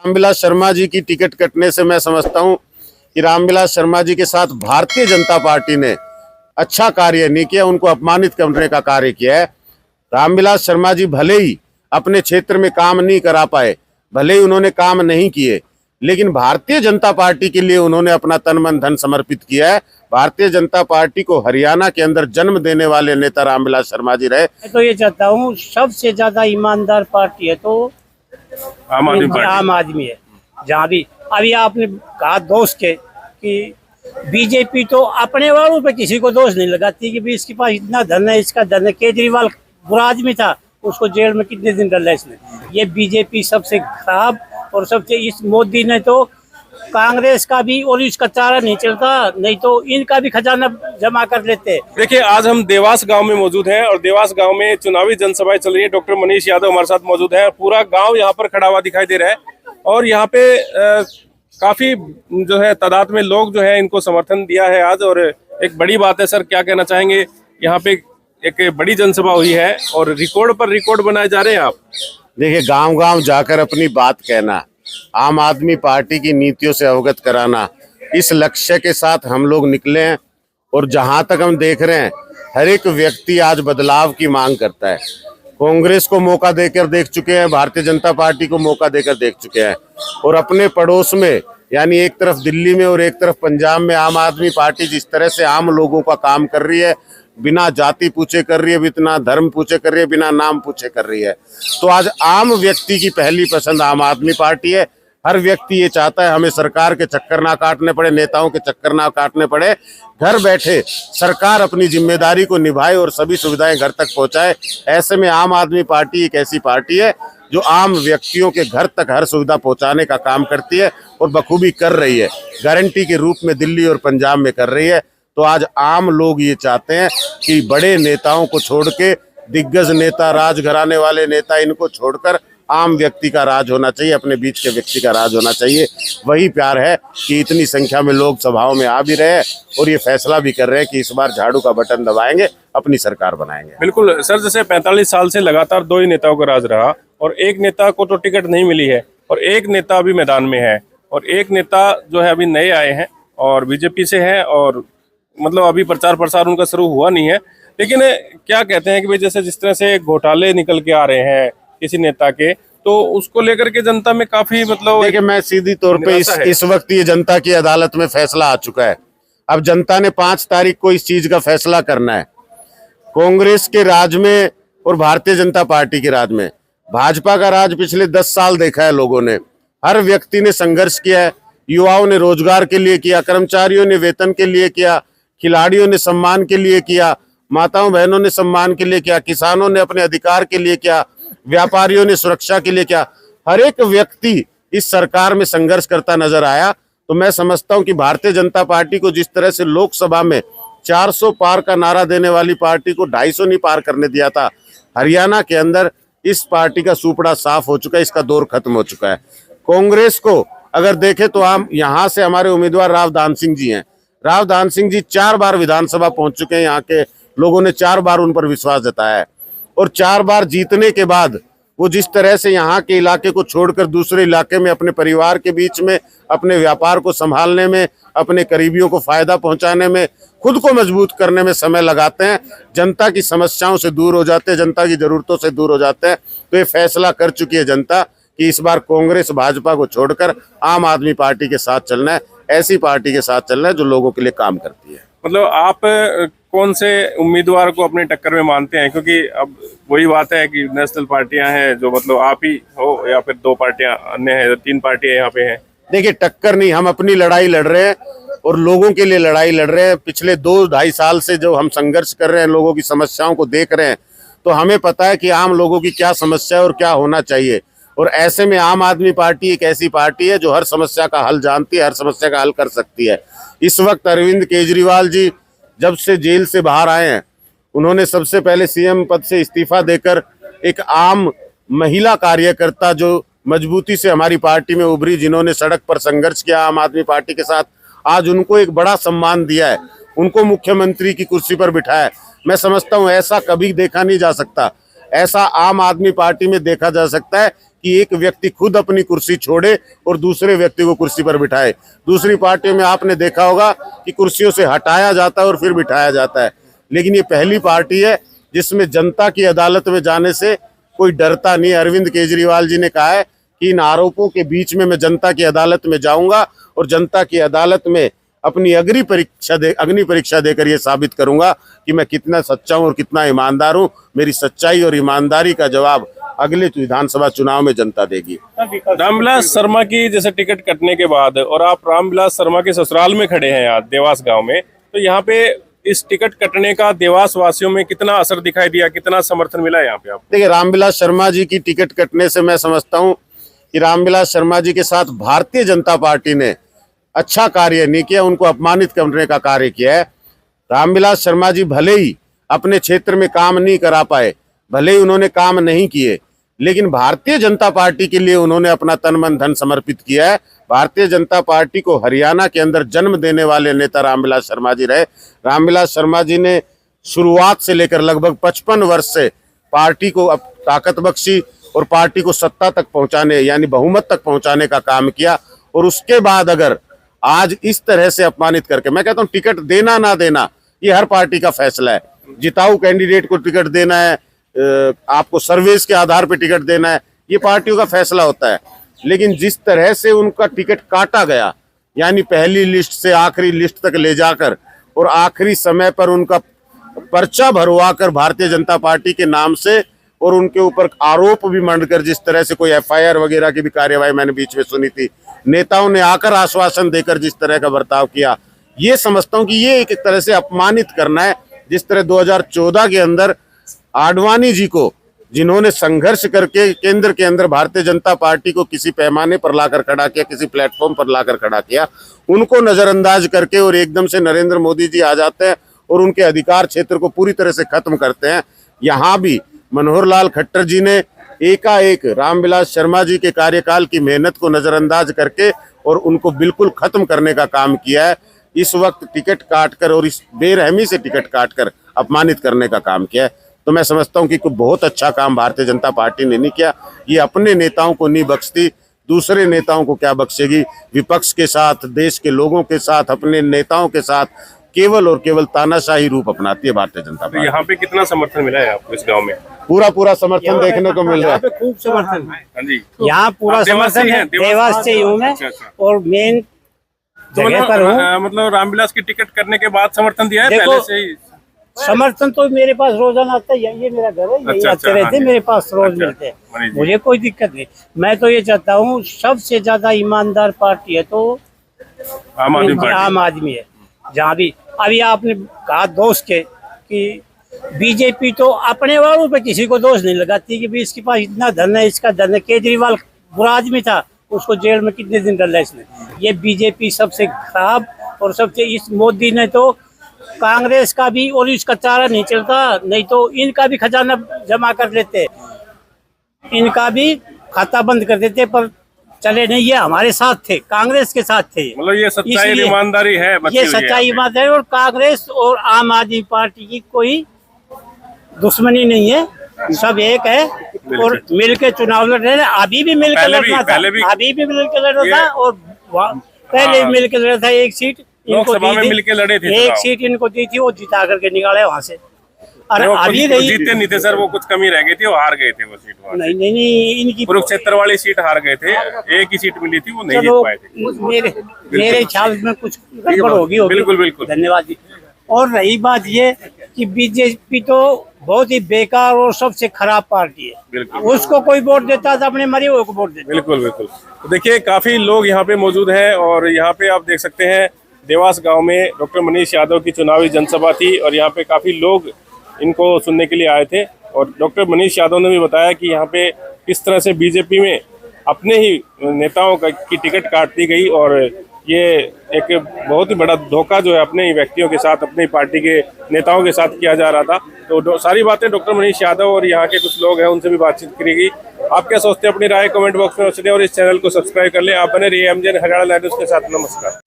रामविलास शर्मा जी की टिकट कटने से मैं समझता हूं कि रामविलास शर्मा जी के साथ भारतीय जनता पार्टी ने अच्छा कार्य नहीं किया, उनको अपमानित करने का कार्य किया है। रामविलास शर्मा जी भले ही अपने क्षेत्र में काम नहीं करा पाए, भले ही उन्होंने काम नहीं किए, लेकिन भारतीय जनता पार्टी के लिए उन्होंने अपना तन मन धन समर्पित किया है। भारतीय जनता पार्टी को हरियाणा के अंदर जन्म देने वाले नेता रामविलास शर्मा जी रहे। मैं तो ये चाहता हूँ सबसे ज्यादा ईमानदार पार्टी है तो आम आदमी है। जहाँ भी अभी आपने कहा दोस्त के कि बीजेपी तो अपने वालों पे किसी को दोष नहीं लगाती कि भी इसके पास इतना धन है, इसका धन है। केजरीवाल बुरा आदमी था, उसको जेल में कितने दिन डाला इसने। ये बीजेपी सबसे खराब और सबसे, इस मोदी ने तो कांग्रेस का भी और इसका चारा नहीं चलता, नहीं तो इनका भी खजाना जमा कर लेते। देखिए, आज हम देवास गांव में मौजूद हैं और देवास गांव में चुनावी जनसभाएं चल रही है। डॉक्टर मनीष यादव हमारे साथ मौजूद है। पूरा गांव यहाँ पर खड़ा हुआ दिखाई दे रहा है और यहाँ पे काफी जो है तादाद में लोग जो है इनको समर्थन दिया है आज। और एक बड़ी बात है, सर क्या कहना चाहेंगे? यहाँ पे एक बड़ी जनसभा हुई है और रिकॉर्ड पर रिकॉर्ड बनाए जा रहे हैं आप। देखिए, गांव गांव जाकर अपनी बात कहना, आम आदमी पार्टी की नीतियों से अवगत कराना, इस लक्ष्य के साथ हम लोग निकले हैं। और जहां तक हम देख रहे हैं, हर एक व्यक्ति आज बदलाव की मांग करता है। कांग्रेस को मौका देकर देख चुके हैं, भारतीय जनता पार्टी को मौका देकर देख चुके हैं। और अपने पड़ोस में यानी एक तरफ दिल्ली में और एक तरफ पंजाब में आम आदमी पार्टी जिस तरह से आम लोगों का काम कर रही है, बिना जाति पूछे कर रही है, बिना धर्म पूछे कर रही है, बिना नाम पूछे कर रही है, तो आज आम व्यक्ति की पहली पसंद आम आदमी पार्टी है। हर व्यक्ति ये चाहता है हमें सरकार के चक्कर ना काटने पड़े, नेताओं के चक्कर ना काटने पड़े, घर बैठे सरकार अपनी जिम्मेदारी को निभाए और सभी सुविधाएं घर तक पहुंचाए। ऐसे में आम आदमी पार्टी एक ऐसी पार्टी है जो आम व्यक्तियों के घर तक हर सुविधा पहुंचाने का काम करती है और बखूबी कर रही है, गारंटी के रूप में दिल्ली और पंजाब में कर रही है। तो आज आम लोग ये चाहते हैं कि बड़े नेताओं को छोड़ के, दिग्गज नेता, राजघराने वाले नेता, इनको छोड़कर आम व्यक्ति का राज होना चाहिए, अपने बीच के व्यक्ति का राज होना चाहिए। वही प्यार है कि इतनी संख्या में लोग सभाओं में आ भी रहे हैं और ये फैसला भी कर रहे हैं कि इस बार झाड़ू का बटन दबाएंगे, अपनी सरकार बनाएंगे। बिल्कुल सर, जैसे 45 साल से लगातार दो ही नेताओं का राज रहा और एक नेता को तो टिकट नहीं मिली है और एक नेता अभी मैदान में है और एक नेता जो है अभी नए आए हैं और बीजेपी से है और मतलब अभी प्रचार प्रसार उनका शुरू हुआ नहीं है। लेकिन क्या कहते हैं कि भाई जैसे जिस तरह से घोटाले निकल के आ रहे हैं किसी नेता के, तो उसको लेकर के जनता में काफी मतलब, देखिए, मैं सीधी तौर पे इस वक्त ये जनता की अदालत में फैसला आ चुका है। अब जनता ने 5 तारीख को इस चीज का फैसला करना है। कांग्रेस के राज में और भारतीय जनता पार्टी के राज में, भाजपा का राज पिछले 10 साल देखा है लोगों ने। हर व्यक्ति ने संघर्ष किया है, युवाओं ने रोजगार के लिए किया, कर्मचारियों ने वेतन के लिए किया, खिलाड़ियों ने सम्मान के लिए किया, माताओं बहनों ने सम्मान के लिए किया, किसानों ने अपने अधिकार के लिए किया, व्यापारियों ने सुरक्षा के लिए किया। हर एक व्यक्ति इस सरकार में संघर्ष करता नजर आया। तो मैं समझता हूं कि भारतीय जनता पार्टी को जिस तरह से लोकसभा में 400 पार का नारा देने वाली पार्टी को 250 नहीं पार करने दिया था, हरियाणा के अंदर इस पार्टी का सुपड़ा साफ हो चुका है, इसका दौर खत्म हो चुका है। कांग्रेस को अगर देखें तो हम यहाँ से हमारे उम्मीदवार राव दान सिंह जी हैं। राव दान सिंह जी 4 बार विधानसभा पहुंच चुके हैं। यहाँ के लोगों ने 4 बार उन पर विश्वास जताया है और 4 बार जीतने के बाद वो जिस तरह से यहाँ के इलाके को छोड़कर दूसरे इलाके में अपने परिवार के बीच में, अपने व्यापार को संभालने में, अपने करीबियों को फायदा पहुंचाने में, खुद को मजबूत करने में समय लगाते हैं, जनता की समस्याओं से दूर हो जाते हैं, जनता की जरूरतों से दूर हो जाते हैं। तो ये फैसला कर चुकी है जनता कि इस बार कांग्रेस भाजपा को छोड़कर आम आदमी पार्टी के साथ चलना है, ऐसी पार्टी के साथ चलना है जो लोगों के लिए काम करती है। मतलब आप कौन से उम्मीदवार को अपनी टक्कर में मानते हैं? क्योंकि अब वही बात है कि नेशनल पार्टियां हैं जो मतलब आप ही हो या फिर 2 पार्टियां अन्य हैं, 3 पार्टियां यहाँ पे हैं। देखिए, टक्कर नहीं, हम अपनी लड़ाई लड़ रहे हैं और लोगों के लिए लड़ाई लड़ रहे हैं। पिछले 2-2.5 साल से जो हम संघर्ष कर रहे हैं, लोगों की समस्याओं को देख रहे हैं, तो हमें पता है कि आम लोगों की क्या समस्या है और क्या होना चाहिए। और ऐसे में आम आदमी पार्टी एक ऐसी पार्टी है जो हर समस्या का हल जानती है, हर समस्या का हल कर सकती है। इस वक्त अरविंद केजरीवाल जी जब से जेल से बाहर आए हैं, उन्होंने सबसे पहले सीएम पद से इस्तीफा देकर एक आम महिला कार्यकर्ता जो मजबूती से हमारी पार्टी में उभरी, जिन्होंने सड़क पर संघर्ष किया आम आदमी पार्टी के साथ, आज उनको एक बड़ा सम्मान दिया है, उनको मुख्यमंत्री की कुर्सी पर बिठाया है। मैं समझता हूं ऐसा कभी देखा नहीं जा सकता। ऐसा आम आदमी पार्टी में देखा जा सकता है कि एक व्यक्ति खुद अपनी कुर्सी छोड़े और दूसरे व्यक्ति को कुर्सी पर बिठाए। दूसरी पार्टियों में आपने देखा होगा कि कुर्सियों से हटाया जाता है और फिर बिठाया जाता है, लेकिन ये पहली पार्टी है जिसमें जनता की अदालत में जाने से कोई डरता नहीं। अरविंद केजरीवाल जी ने कहा है कि इन आरोपों के बीच में मैं जनता की अदालत में जाऊंगा और जनता की अदालत में अपनी अग्नि परीक्षा देकर ये साबित करूंगा कि मैं कितना सच्चा हूं और कितना ईमानदार हूं। मेरी सच्चाई और ईमानदारी का जवाब अगले विधानसभा चुनाव में जनता देगी। रामविलास शर्मा की जैसे टिकट कटने के बाद और आप रामविलास शर्मा के ससुराल में खड़े हैं यहाँ देवास गांव में, तो यहाँ पे इस टिकट कटने का देवास वासियों में कितना असर दिखाई दिया, कितना समर्थन मिला यहाँ पे आपको? देखिए, रामविलास शर्मा जी की टिकट कटने से मैं समझता हूँ कि रामविलास शर्मा जी के साथ भारतीय जनता पार्टी ने अच्छा कार्य नहीं किया, उनको अपमानित करने का कार्य किया है। रामविलास शर्मा जी भले ही अपने क्षेत्र में काम नहीं करा पाए, भले ही उन्होंने काम नहीं किए, लेकिन भारतीय जनता पार्टी के लिए उन्होंने अपना तन मन धन समर्पित किया है। भारतीय जनता पार्टी को हरियाणा के अंदर जन्म देने वाले नेता रामविलास शर्मा जी रहे। रामविलास शर्मा जी ने शुरुआत से लेकर लगभग 55 वर्ष से पार्टी को अब ताकत बख्शी और पार्टी को सत्ता तक पहुंचाने यानी बहुमत तक पहुंचाने का काम किया। और उसके बाद अगर आज इस तरह से अपमानित करके, मैं कहता हूं टिकट देना ना देना ये हर पार्टी का फैसला है। जिताऊ कैंडिडेट को टिकट देना है, आपको सर्विस के आधार पर टिकट देना है, ये पार्टियों का फैसला होता है। लेकिन जिस तरह से उनका टिकट काटा गया, यानी पहली लिस्ट से आखिरी लिस्ट तक ले जाकर और आखिरी समय पर उनका पर्चा भरवाकर भारतीय जनता पार्टी के नाम से और उनके ऊपर आरोप भी मंडकर जिस तरह से कोई एफआईआर वगैरह की भी कार्यवाही मैंने बीच में सुनी थी, नेताओं ने आकर आश्वासन देकर जिस तरह का बर्ताव किया, ये समझता हूं कि ये एक तरह से अपमानित करना है। जिस तरह 2014 के अंदर आडवाणी जी को, जिन्होंने संघर्ष करके केंद्र के अंदर भारतीय जनता पार्टी को किसी पैमाने पर लाकर खड़ा किया, किसी प्लेटफॉर्म पर लाकर खड़ा किया, उनको नजरअंदाज करके और एकदम से नरेंद्र मोदी जी आ जाते हैं और उनके अधिकार क्षेत्र को पूरी तरह से खत्म करते हैं। यहाँ भी मनोहर लाल खट्टर जी ने एकाएक रामविलास शर्मा जी के कार्यकाल की मेहनत को नजरअंदाज करके और उनको बिल्कुल खत्म करने का काम किया है। इस वक्त टिकट काटकर और इस बेरहमी से टिकट काटकर अपमानित करने का काम किया है। तो मैं समझता हूं कि कोई बहुत अच्छा काम भारतीय जनता पार्टी ने नहीं किया। ये अपने नेताओं को नहीं बख्शती, दूसरे नेताओं को क्या बख्शेगी? विपक्ष के साथ, देश के लोगों के साथ, अपने नेताओं के साथ केवल और केवल तानाशाही रूप अपनाती है भारतीय जनता पार्टी। यहाँ पे कितना समर्थन मिला है आपको इस गाँव में? पूरा समर्थन देखने को मिल रहा है। खूब समर्थन है। हाँ जी, यहाँ पूरा समर्थन है। देवास से हूँ मैं और मेन जगह पर हूँ। मतलब रामविलास की टिकट करने के बाद समर्थन दिया है पहले से ही? समर्थन तो मेरे पास रोजाना आता है, ये मेरा घर है, यही आते रहते हैं, मेरे पास रोज मिलते हैं, मुझे कोई दिक्कत नहीं। मैं तो ये चाहता हूँ सबसे ज्यादा ईमानदार पार्टी है तो आम आदमी है। जहाँ भी अभी आपने कहा दोस्त के कि बीजेपी तो अपने वालों पे किसी को दोष नहीं लगाती कि भी इसके पास इतना धन है, इसका धन है। केजरीवाल बुरा आदमी था, उसको जेल में कितने दिन डाला इसने। ये बीजेपी सबसे खराब और सबसे, इस मोदी ने तो कांग्रेस का भी और इसका चारा नहीं चलता, नहीं तो इनका भी खजाना जमा कर लेते, इनका भी खाता बंद कर देते, पर चले नहीं। ये हमारे साथ थे, कांग्रेस के साथ थे। मतलब ये सच्चाई ईमानदारी है, ये सच्चाई ईमानदारी। और कांग्रेस और आम आदमी पार्टी की कोई दुश्मनी नहीं है, सब एक है और मिलके चुनाव लड़ रहे हैं। अभी भी मिलकर लड़ना था, अभी भी मिलकर लड़ना था और पहले भी मिलकर लड़ा था। एक सीट लोकसभा में मिलके लड़े थे, एक सीट इनको दी थी, वो जिता करके निकाले वहाँ से। अरे अभी जीतते नहीं थे सर, वो कुछ कमी रह गई थी, वो हार गए थे वो सीट। नहीं, इनकी कुरुक्षेत्र वाली सीट हार गए थे, एक ही सीट मिली थी, वो नहीं जीत पाए थे। मेरे ख्याल में कुछ गड़बड़ होगी। बिल्कुल धन्यवाद जी। और रही बात ये कि बीजेपी तो बहुत ही बेकार और सबसे खराब पार्टी है, उसको कोई वोट देता तो अपने मरे हुए को वोट देता। बिल्कुल। तो देखिए काफी लोग यहाँ पे मौजूद हैं और यहाँ पे आप देख सकते हैं देवास गांव में डॉक्टर मनीष यादव की चुनावी जनसभा थी और यहाँ पे काफी लोग इनको सुनने के लिए आए थे। और डॉक्टर मनीष यादव ने भी बताया कि यहाँ पे किस तरह से बीजेपी में अपने ही नेताओं की टिकट काट दी गई और ये एक बहुत ही बड़ा धोखा जो है अपने ही व्यक्तियों के साथ, अपनी पार्टी के नेताओं के साथ किया जा रहा था। तो सारी बातें डॉक्टर मनीष यादव और यहाँ के कुछ लोग हैं उनसे भी बातचीत करेगी। आप क्या सोचते हैं अपनी राय कमेंट बॉक्स में और इस चैनल को सब्सक्राइब कर लें। आप बने रहिए एमजे हरियाणा लाइव न्यूज़ के साथ। नमस्कार।